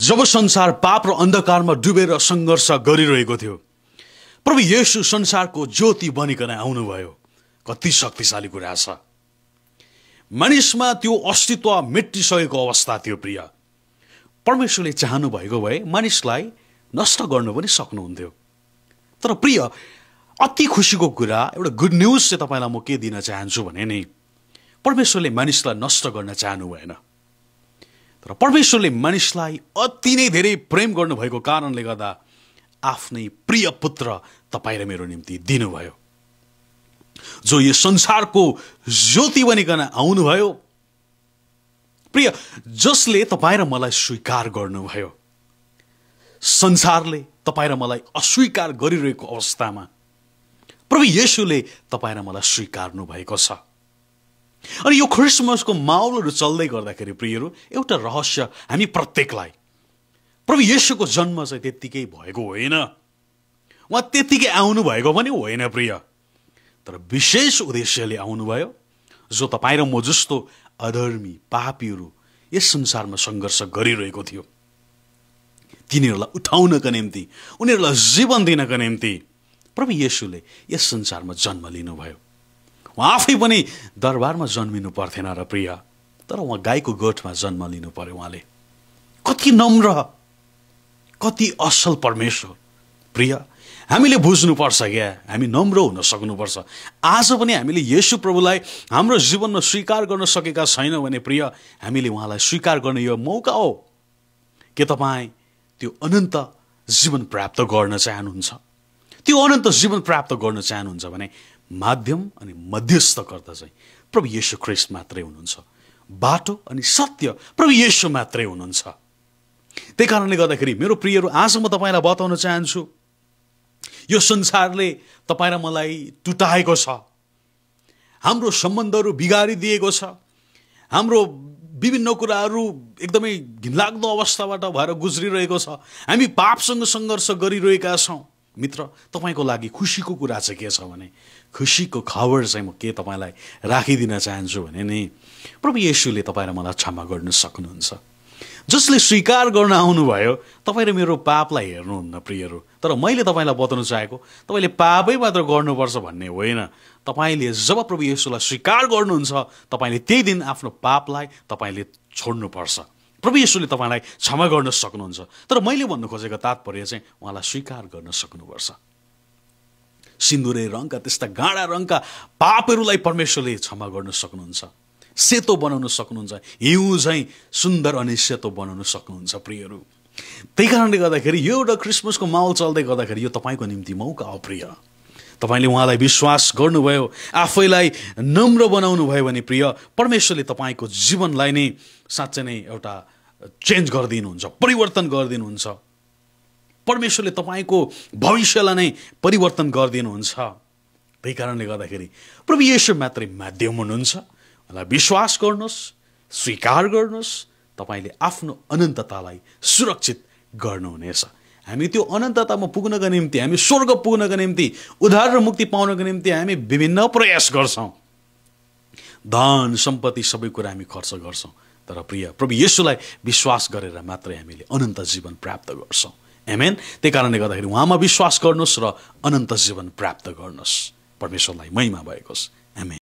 जब संसार पाप र अन्धकारमा डुबेर संघर्ष गरिरहेको थियो, प्रभु येशू संसारको ज्योति बनिकन आउनुभयो। कति शक्तिशाली कुरा छ। मानिसमा त्यो अस्तित्व मेटिसकेको अवस्था थियो। प्रिय, परमेश्वरले चाहनु भएको भए मानिसलाई नष्ट गर्नु पनि सक्नुहुन्थ्यो। तर प्रिय, अति खुसीको कुरा, एउटा गुड न्युज चाहिँ तपाईलाई म के दिन चाहन्छु भने नि, परमेश्वरले मानिसलाई नष्ट गर्न चाहनु भएन। तर परमेश्वरले मानिसलाई अति नै धेरै प्रेम गर्नुभएको कारणले गर्दा आफ्नै प्रिय पुत्र तपाईँ र मेरो निम्ति दिनुभयो, जो यो संसारको ज्योति बनिकन आउनुभयो। प्रिय, जसले तपाईँ र मलाई स्वीकार गर्नुभयो। संसारले तपाईँ र मलाई अस्वीकार गरिरहेको अवस्थामा प्रभु येशूले तपाईँ र मलाई स्वीकार्नु भएको छ। अनि यो क्रिसमसको माहौलहरू चल्दै गर्दाखेरि प्रियहरू, एउटा रहस्य हामी प्रत्येकलाई, प्रभु येशूको जन्म चाहिँ त्यत्तिकै भएको होइन, उहाँ त्यत्तिकै आउनु भएको पनि होइन प्रिय। तर विशेष उद्देश्यले आउनुभयो, जो तपाईँ र म जस्तो अधर्मी पापीहरू यस संसारमा सङ्घर्ष गरिरहेको थियो, तिनीहरूलाई उठाउनका निम्ति, उनीहरूलाई जीवन दिनका निम्ति प्रभु येशूले यस संसारमा जन्म लिनुभयो। उहाँ आफै पनि दरबारमा जन्मिनु पर्थेन र प्रिय, तर उहाँ गाईको गोठमा जन्म लिनु पर्यो। उहाँले कति नम्र, कति असल परमेश्वर। प्रिय, हामीले बुझ्नुपर्छ क्या, हामी नम्र हुन सक्नुपर्छ। आज पनि हामीले येशू प्रभुलाई हाम्रो जीवनमा स्वीकार गर्न सकेका छैनौँ भने प्रिय, हामीले उहाँलाई स्वीकार गर्ने यो मौका हो। के तपाईँ त्यो अनन्त जीवन प्राप्त गर्न चाहनुहुन्छ? त्यो अनन्त जीवन प्राप्त गर्न चाहनुहुन्छ भने माध्यम अनि मध्यस्थकर्ता चाहिँ प्रभु येशू ख्रीष्ट मात्रै हुनुहुन्छ। बाटो अनि सत्य प्रभु येशू मात्रै हुनुहुन्छ। त्यही कारणले गर्दाखेरि मेरो प्रियहरू, आज म तपाईँलाई बताउन चाहन्छु, यो संसारले तपाईँ र मलाई टुटाएको छ, हाम्रो सम्बन्धहरू बिगारिदिएको छ, हाम्रो विभिन्न कुराहरू एकदमै घिनलाग्दो अवस्थाबाट भएर गुज्रिरहेको छ, हामी पापसँग सङ्घर्ष गरिरहेका छौँ। मित्र, तपाईँको लागि खुसीको कुरा चाहिँ के छ भने, खुसीको खबर चाहिँ म के तपाईँलाई राखिदिन चाहन्छु भने नि, प्रभु येशूले तपाईँ र मलाई क्षमा गर्न सक्नुहुन्छ। जसले स्वीकार गर्न आउनुभयो, तपाईँ र मेरो पापलाई हेर्नुहुन्न प्रियहरू। तर मैले तपाईँलाई बताउन चाहेको, तपाईँले पापै मात्र गर्नुपर्छ भन्ने होइन। तपाईँले जब प्रभु येशूलाई स्वीकार गर्नुहुन्छ, तपाईँले त्यही दिन आफ्नो पापलाई तपाईँले छोड्नुपर्छ। प्रभु येशूले तपाईँलाई क्षमा गर्न सक्नुहुन्छ। तर मैले भन्नु खोजेको तात्पर्य चाहिँ उहाँलाई स्वीकार गर्न सक्नुपर्छ। सिन्दुरे रङका, त्यस्ता गाढा रङका पापहरूलाई परमेश्वरले क्षमा गर्न सक्नुहुन्छ, सेतो बनाउन सक्नुहुन्छ, हिउँ चाहिँ सुन्दर अनि सेतो बनाउन सक्नुहुन्छ प्रियहरू। त्यही कारणले गर्दाखेरि यो एउटा क्रिसमसको माहौल चल्दै गर्दाखेरि यो तपाईँको निम्ति मौका हो प्रिय। तपाईँले उहाँलाई विश्वास गर्नुभयो, आफैलाई नम्र बनाउनु भयो भने प्रिय, परमेश्वरले तपाईँको जीवनलाई नै साँच्चै नै एउटा चेन्ज गरिदिनुहुन्छ, परिवर्तन गरिदिनुहुन्छ। परमेश्वरले तपाईँको भविष्यलाई नै परिवर्तन गरिदिनुहुन्छ। त्यही कारणले गर्दाखेरि प्रभु येशू मात्रै माध्यम हुनुहुन्छ। उहाँलाई विश्वास गर्नुहोस्, स्वीकार गर्नुहोस्, तपाईँले आफ्नो अनन्ततालाई सुरक्षित गर्नुहुनेछ। हामी त्यो अनन्ततामा पुग्नका निम्ति, हामी स्वर्ग पुग्नका निम्ति, उद्धार र मुक्ति पाउनका निम्ति हामी विभिन्न प्रयास गर्छौँ। धन सम्पत्ति सबै कुरा हामी खर्च गर्छौँ। तर प्रिय, प्रभु येशूलाई विश्वास गरेर मात्रै हामीले अनन्त जीवन प्राप्त गर्छौँ। आमेन। त्यही कारणले गर्दाखेरि उहाँमा विश्वास गर्नुहोस् र अनन्त जीवन प्राप्त गर्नुहोस्। परमेश्वरलाई महिमा भएको होस्। आमेन।